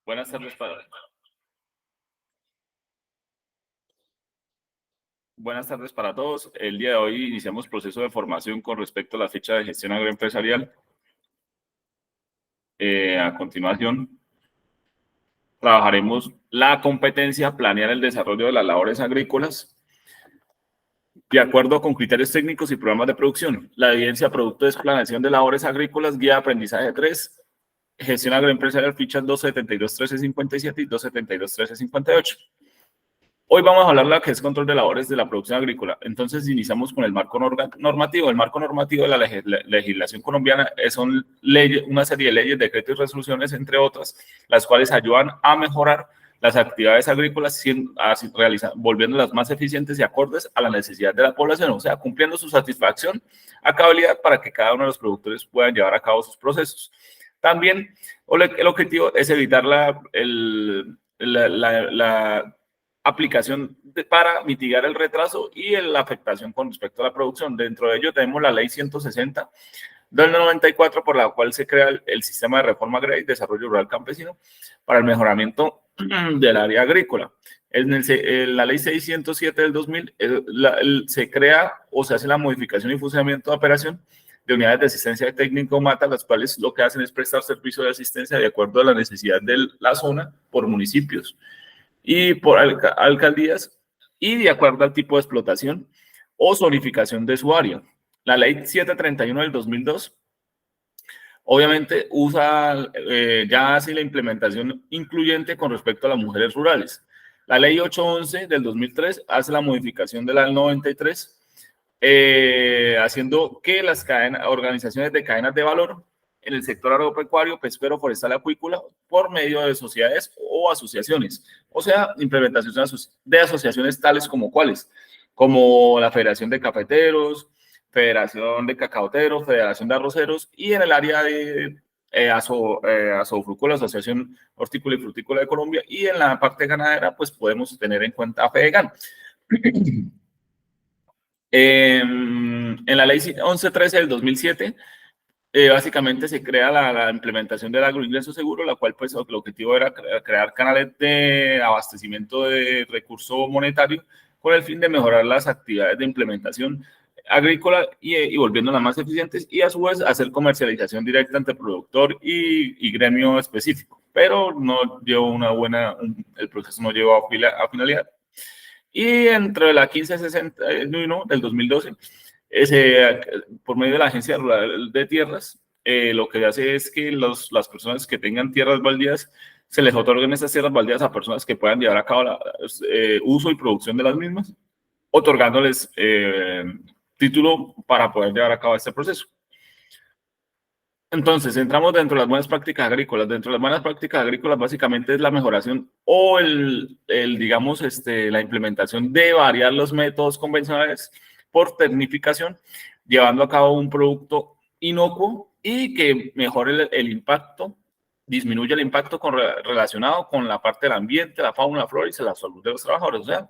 Buenas tardes para todos. El día de hoy iniciamos proceso de formación con respecto a la ficha de gestión agroempresarial. A continuación, trabajaremos la competencia, planear el desarrollo de las labores agrícolas de acuerdo con criterios técnicos y programas de producción. La evidencia producto de explanación de labores agrícolas, guía de aprendizaje 3, gestión agroempresarial, fichas 272.1357 y 272.1358. Hoy vamos a hablar de lo que es control de labores de la producción agrícola. Entonces, iniciamos con el marco normativo. El marco normativo de la legislación colombiana son leyes, una serie de leyes, decretos y resoluciones, entre otras, las cuales ayudan a mejorar las actividades agrícolas, volviéndolas más eficientes y acordes a la necesidad de la población, o sea, cumpliendo su satisfacción a cabalidad para que cada uno de los productores puedan llevar a cabo sus procesos. También el objetivo es evitar la aplicación para mitigar el retraso y la afectación con respecto a la producción. Dentro de ello tenemos la ley 160 del 94, por la cual se crea el sistema de reforma agraria y desarrollo rural campesino para el mejoramiento del área agrícola. En la ley 607 del 2000 se crea o se hace la modificación y funcionamiento de operación de unidades de asistencia técnico-mata, las cuales lo que hacen es prestar servicio de asistencia de acuerdo a la necesidad de la zona por municipios y por alcaldías y de acuerdo al tipo de explotación o zonificación de su área. La ley 731 del 2002 obviamente ya hace la implementación incluyente con respecto a las mujeres rurales. La ley 811 del 2003 hace la modificación de la 93, haciendo que las organizaciones de cadenas de valor en el sector agropecuario, pesquero, forestal, acuícola, por medio de sociedades o asociaciones, o sea, implementación de asociaciones tales como cuáles, como la Federación de Cafeteros, Federación de Cacaoteros, Federación de Arroceros, y en el área de Asofruco, la Asociación Hortícola y Frutícola de Colombia, y en la parte ganadera, pues podemos tener en cuenta a FEDEGAN. En la ley 1113 del 2007, básicamente se crea la implementación del agroingreso seguro, la cual pues el objetivo era crear canales de abastecimiento de recurso monetario con el fin de mejorar las actividades de implementación agrícola y volviéndolas más eficientes, y a su vez hacer comercialización directa entre productor y gremio específico, pero no llevó el proceso no llevó a finalidad. Y entre la 1561 del 2012, por medio de la Agencia Rural de Tierras, lo que hace es que las personas que tengan tierras baldías, se les otorguen esas tierras baldías a personas que puedan llevar a cabo uso y producción de las mismas, otorgándoles título para poder llevar a cabo este proceso. Entonces, entramos dentro de las buenas prácticas agrícolas. Dentro de las buenas prácticas agrícolas, básicamente es la mejoración o digamos, la implementación de variar los métodos convencionales por tecnificación, llevando a cabo un producto inocuo y que mejore el impacto, disminuye el impacto relacionado con la parte del ambiente, la fauna, la flora y la salud de los trabajadores. O sea,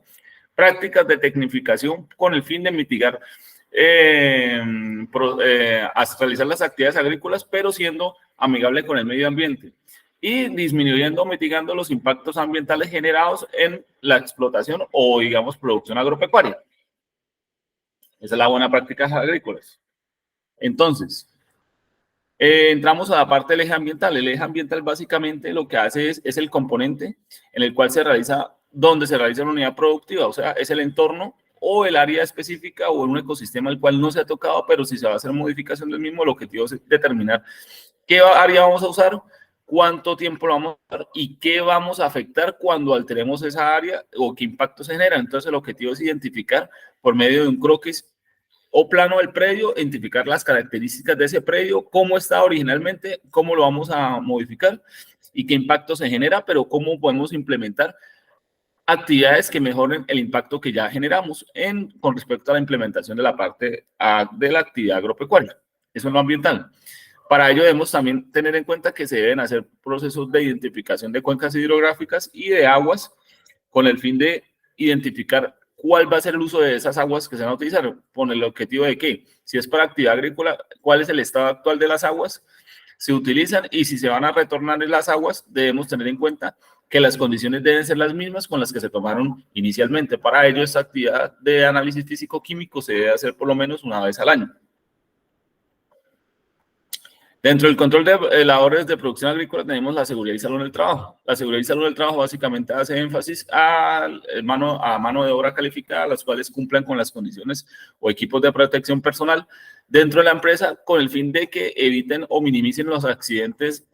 prácticas de tecnificación con el fin de mitigar realizar las actividades agrícolas, pero siendo amigable con el medio ambiente y disminuyendo o mitigando los impactos ambientales generados en la explotación o, digamos, producción agropecuaria. Esa es la buena práctica agrícolas. Entonces, entramos a la parte del eje ambiental. El eje ambiental básicamente lo que hace es el componente en el cual donde se realiza la unidad productiva, o sea, es el entorno o el área específica o un ecosistema el cual no se ha tocado, pero si se va a hacer modificación del mismo, el objetivo es determinar qué área vamos a usar, cuánto tiempo lo vamos a usar y qué vamos a afectar cuando alteremos esa área o qué impacto se genera. Entonces el objetivo es identificar por medio de un croquis o plano del predio, identificar las características de ese predio, cómo está originalmente, cómo lo vamos a modificar y qué impacto se genera, pero cómo podemos implementar actividades que mejoren el impacto que ya generamos con respecto a la implementación de la parte de la actividad agropecuaria. Eso es lo ambiental. Para ello debemos también tener en cuenta que se deben hacer procesos de identificación de cuencas hidrográficas y de aguas con el fin de identificar cuál va a ser el uso de esas aguas que se van a utilizar, con el objetivo de que, si es para actividad agrícola, cuál es el estado actual de las aguas, se utilizan y si se van a retornar en las aguas, debemos tener en cuenta que las condiciones deben ser las mismas con las que se tomaron inicialmente. Para ello, esta actividad de análisis físico-químico se debe hacer por lo menos una vez al año. Dentro del control de labores de producción agrícola tenemos la seguridad y salud en el trabajo. La seguridad y salud del trabajo básicamente hace énfasis a mano de obra calificada, las cuales cumplan con las condiciones o equipos de protección personal dentro de la empresa con el fin de que eviten o minimicen los accidentes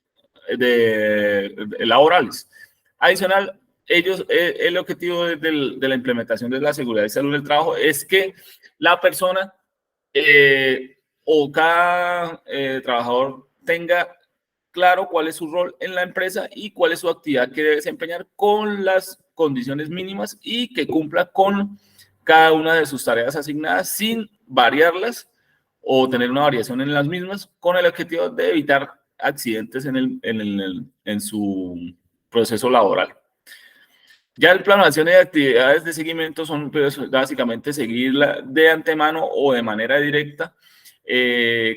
laborales. Adicional, el objetivo de la implementación de la seguridad y salud del trabajo es que la persona o cada trabajador tenga claro cuál es su rol en la empresa y cuál es su actividad que debe desempeñar con las condiciones mínimas y que cumpla con cada una de sus tareas asignadas sin variarlas o tener una variación en las mismas, con el objetivo de evitar accidentes en su proceso laboral. Ya el plano de acciones y actividades de seguimiento son pues, básicamente seguirla de antemano o de manera directa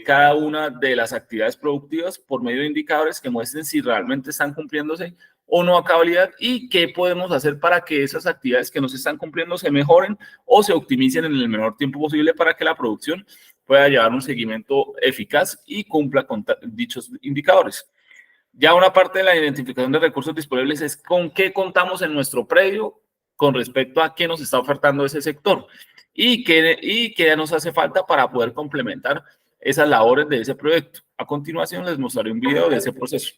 cada una de las actividades productivas por medio de indicadores que muestren si realmente están cumpliéndose o no a cabalidad y qué podemos hacer para que esas actividades que no se están cumpliendo se mejoren o se optimicen en el menor tiempo posible para que la producción pueda llevar un seguimiento eficaz y cumpla con dichos indicadores. Ya una parte de la identificación de recursos disponibles es con qué contamos en nuestro predio con respecto a qué nos está ofertando ese sector y qué nos hace falta para poder complementar esas labores de ese proyecto. A continuación les mostraré un video de ese proceso.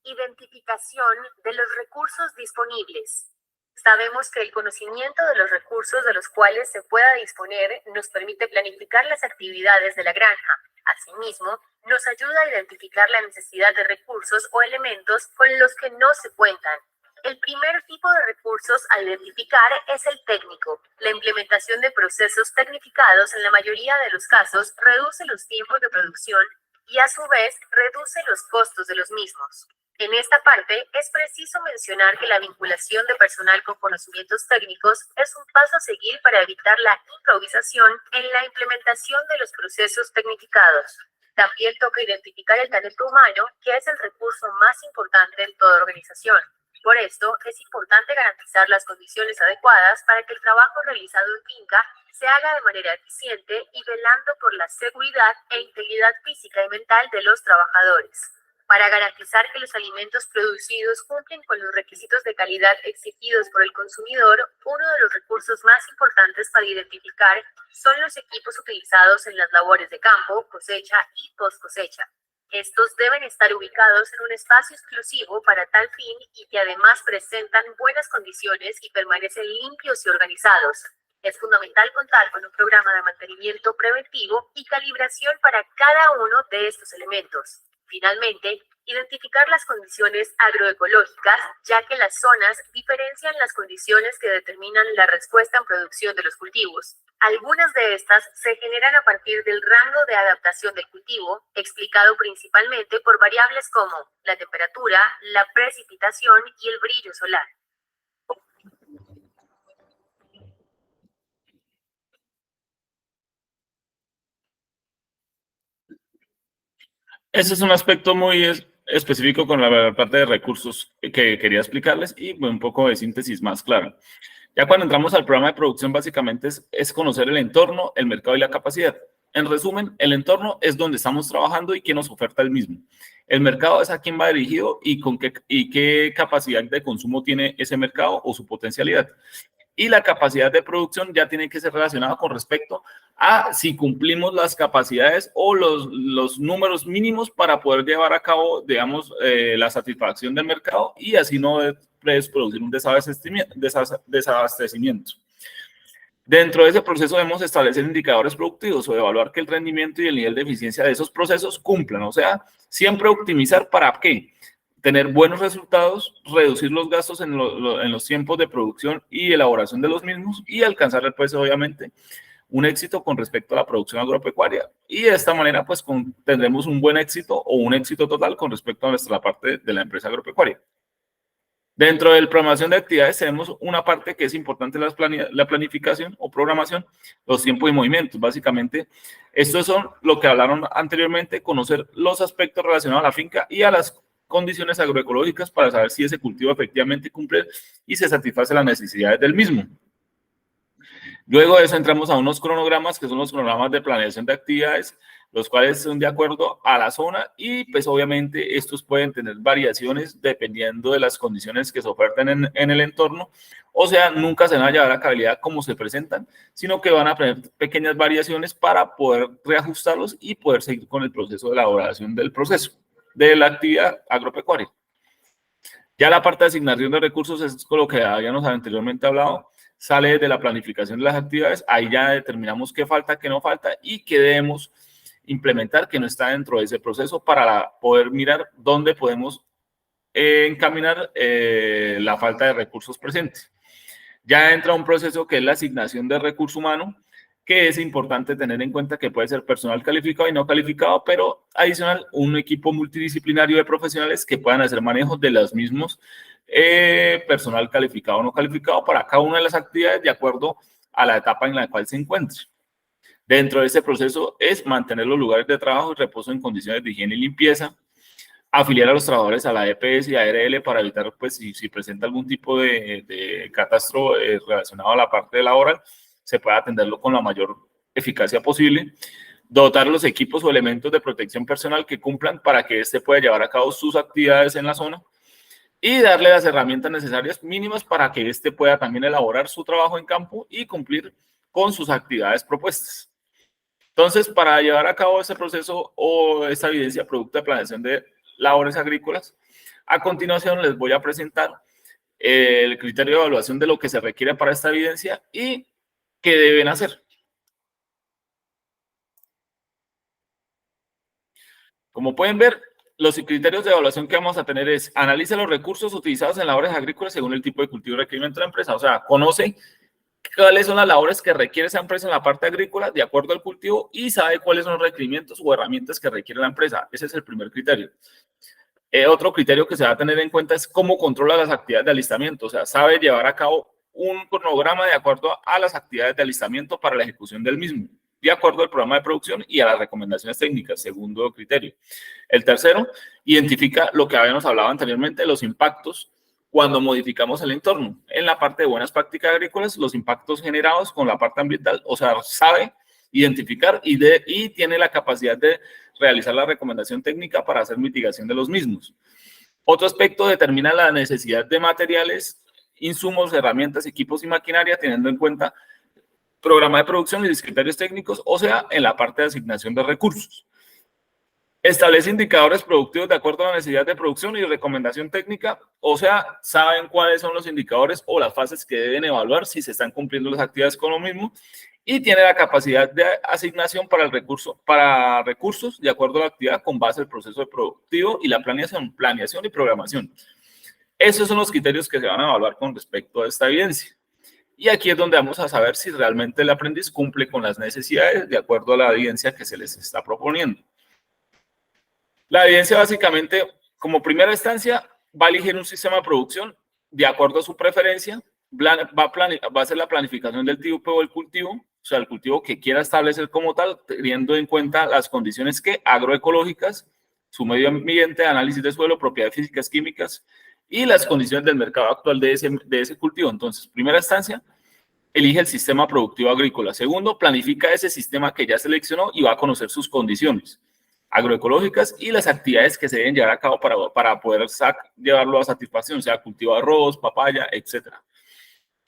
Identificación de los recursos disponibles. Sabemos que el conocimiento de los recursos de los cuales se pueda disponer nos permite planificar las actividades de la granja. Asimismo, nos ayuda a identificar la necesidad de recursos o elementos con los que no se cuentan. El primer tipo de recursos a identificar es el técnico. La implementación de procesos tecnificados en la mayoría de los casos reduce los tiempos de producción y a su vez reduce los costos de los mismos. En esta parte, es preciso mencionar que la vinculación de personal con conocimientos técnicos es un paso a seguir para evitar la improvisación en la implementación de los procesos tecnificados. También toca identificar el talento humano, que es el recurso más importante en toda organización. Por esto, es importante garantizar las condiciones adecuadas para que el trabajo realizado en finca se haga de manera eficiente y velando por la seguridad e integridad física y mental de los trabajadores. Para garantizar que los alimentos producidos cumplen con los requisitos de calidad exigidos por el consumidor, uno de los recursos más importantes para identificar son los equipos utilizados en las labores de campo, cosecha y post cosecha. Estos deben estar ubicados en un espacio exclusivo para tal fin y que además presentan buenas condiciones y permanecen limpios y organizados. Es fundamental contar con un programa de mantenimiento preventivo y calibración para cada uno de estos elementos. Finalmente, identificar las condiciones agroecológicas, ya que las zonas diferencian las condiciones que determinan la respuesta en producción de los cultivos. Algunas de estas se generan a partir del rango de adaptación del cultivo, explicado principalmente por variables como la temperatura, la precipitación y el brillo solar. Ese es un aspecto muy específico con la parte de recursos que quería explicarles y un poco de síntesis más clara. Ya cuando entramos al programa de producción, básicamente es conocer el entorno, el mercado y la capacidad. En resumen, el entorno es donde estamos trabajando y quién nos oferta el mismo. El mercado es a quién va dirigido y qué capacidad de consumo tiene ese mercado o su potencialidad. Y la capacidad de producción ya tiene que ser relacionada con respecto a si cumplimos las capacidades o los números mínimos para poder llevar a cabo, digamos, la satisfacción del mercado y así no producir un desabastecimiento. Dentro de ese proceso debemos establecer indicadores productivos o evaluar que el rendimiento y el nivel de eficiencia de esos procesos cumplan. O sea, siempre optimizar para qué. Tener buenos resultados, reducir los gastos en los tiempos de producción y elaboración de los mismos y alcanzar después, obviamente, un éxito con respecto a la producción agropecuaria. Y de esta manera, pues, tendremos un buen éxito o un éxito total con respecto a nuestra parte de la empresa agropecuaria. Dentro de la programación de actividades tenemos una parte que es importante, la planificación o programación, los tiempos y movimientos. Básicamente, estos son lo que hablaron anteriormente, conocer los aspectos relacionados a la finca y a las condiciones agroecológicas para saber si ese cultivo efectivamente cumple y se satisface las necesidades del mismo. Luego de eso entramos a unos cronogramas, que son los cronogramas de planeación de actividades, los cuales son de acuerdo a la zona y pues obviamente estos pueden tener variaciones dependiendo de las condiciones que se oferten en el entorno, o sea, nunca se van a llevar a cabalidad como se presentan, sino que van a tener pequeñas variaciones para poder reajustarlos y poder seguir con el proceso de elaboración del proceso de la actividad agropecuaria. Ya la parte de asignación de recursos es con lo que habíamos anteriormente hablado, sale de la planificación de las actividades, ahí ya determinamos qué falta, qué no falta y qué debemos implementar que no está dentro de ese proceso para poder mirar dónde podemos encaminar la falta de recursos presentes. Ya entra un proceso que es la asignación de recurso humano, que es importante tener en cuenta que puede ser personal calificado y no calificado, pero adicional un equipo multidisciplinario de profesionales que puedan hacer manejo de los mismos personal calificado o no calificado para cada una de las actividades de acuerdo a la etapa en la cual se encuentre. Dentro de ese proceso es mantener los lugares de trabajo y reposo en condiciones de higiene y limpieza, afiliar a los trabajadores a la EPS y ARL para evitar, pues, si presenta algún tipo de catástrofe relacionado a la parte laboral, se pueda atenderlo con la mayor eficacia posible, dotar los equipos o elementos de protección personal que cumplan para que éste pueda llevar a cabo sus actividades en la zona y darle las herramientas necesarias mínimas para que éste pueda también elaborar su trabajo en campo y cumplir con sus actividades propuestas. Entonces, para llevar a cabo ese proceso o esta evidencia producto de planeación de labores agrícolas, a continuación les voy a presentar el criterio de evaluación de lo que se requiere para esta evidencia y qué deben hacer. Como pueden ver, los criterios de evaluación que vamos a tener es analice los recursos utilizados en labores agrícolas según el tipo de cultivo y requerimiento de la empresa. O sea, conoce cuáles son las labores que requiere esa empresa en la parte agrícola de acuerdo al cultivo y sabe cuáles son los requerimientos o herramientas que requiere la empresa. Ese es el primer criterio. Otro criterio que se va a tener en cuenta es cómo controla las actividades de alistamiento. O sea, sabe llevar a cabo un cronograma de acuerdo a las actividades de alistamiento para la ejecución del mismo, de acuerdo al programa de producción y a las recomendaciones técnicas, segundo criterio. El tercero, identifica lo que habíamos hablado anteriormente, los impactos cuando modificamos el entorno. En la parte de buenas prácticas agrícolas, los impactos generados con la parte ambiental, o sea, sabe identificar y tiene la capacidad de realizar la recomendación técnica para hacer mitigación de los mismos. Otro aspecto determina la necesidad de materiales, insumos, herramientas, equipos y maquinaria, teniendo en cuenta programa de producción y los criterios técnicos, o sea, en la parte de asignación de recursos. Establece indicadores productivos de acuerdo a la necesidad de producción y recomendación técnica, o sea, saben cuáles son los indicadores o las fases que deben evaluar si se están cumpliendo las actividades con lo mismo, y tiene la capacidad de asignación para recursos de acuerdo a la actividad con base al proceso de productivo y la planeación y programación. Esos son los criterios que se van a evaluar con respecto a esta evidencia. Y aquí es donde vamos a saber si realmente el aprendiz cumple con las necesidades de acuerdo a la evidencia que se les está proponiendo. La evidencia básicamente, como primera instancia, va a elegir un sistema de producción de acuerdo a su preferencia, va a hacer la planificación del tipo o el cultivo, o sea, el cultivo que quiera establecer como tal, teniendo en cuenta las condiciones agroecológicas, su medio ambiente, análisis de suelo, propiedades físicas, químicas y las condiciones del mercado actual de ese cultivo. Entonces, primera instancia, elige el sistema productivo agrícola. Segundo, planifica ese sistema que ya seleccionó y va a conocer sus condiciones agroecológicas y las actividades que se deben llevar a cabo para poder llevarlo a satisfacción, sea cultivo de arroz, papaya, etc.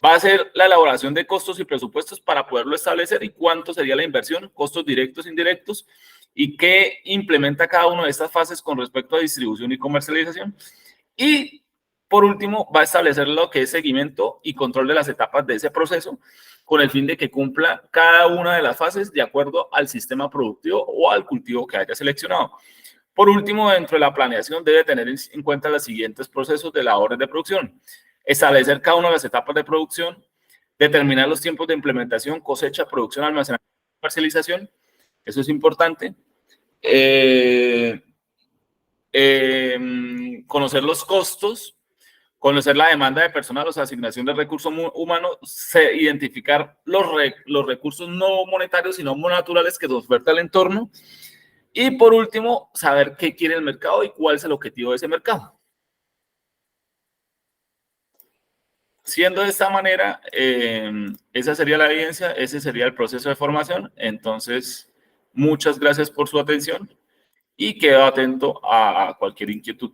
Va a hacer la elaboración de costos y presupuestos para poderlo establecer y cuánto sería la inversión, costos directos e indirectos, y qué implementa cada una de estas fases con respecto a distribución y comercialización. Y por último, va a establecer lo que es seguimiento y control de las etapas de ese proceso con el fin de que cumpla cada una de las fases de acuerdo al sistema productivo o al cultivo que haya seleccionado. Por último, dentro de la planeación debe tener en cuenta los siguientes procesos de labores de producción. Establecer cada una de las etapas de producción, determinar los tiempos de implementación, cosecha, producción, almacenamiento, comercialización. Eso es importante. Conocer los costos, Conocer la demanda de personal, o sea, asignación de recursos humanos, identificar los recursos no monetarios, sino naturales que nos oferta el entorno. Y por último, saber qué quiere el mercado y cuál es el objetivo de ese mercado. Siendo de esta manera, esa sería la evidencia, ese sería el proceso de formación. Entonces, muchas gracias por su atención y quedo atento a cualquier inquietud.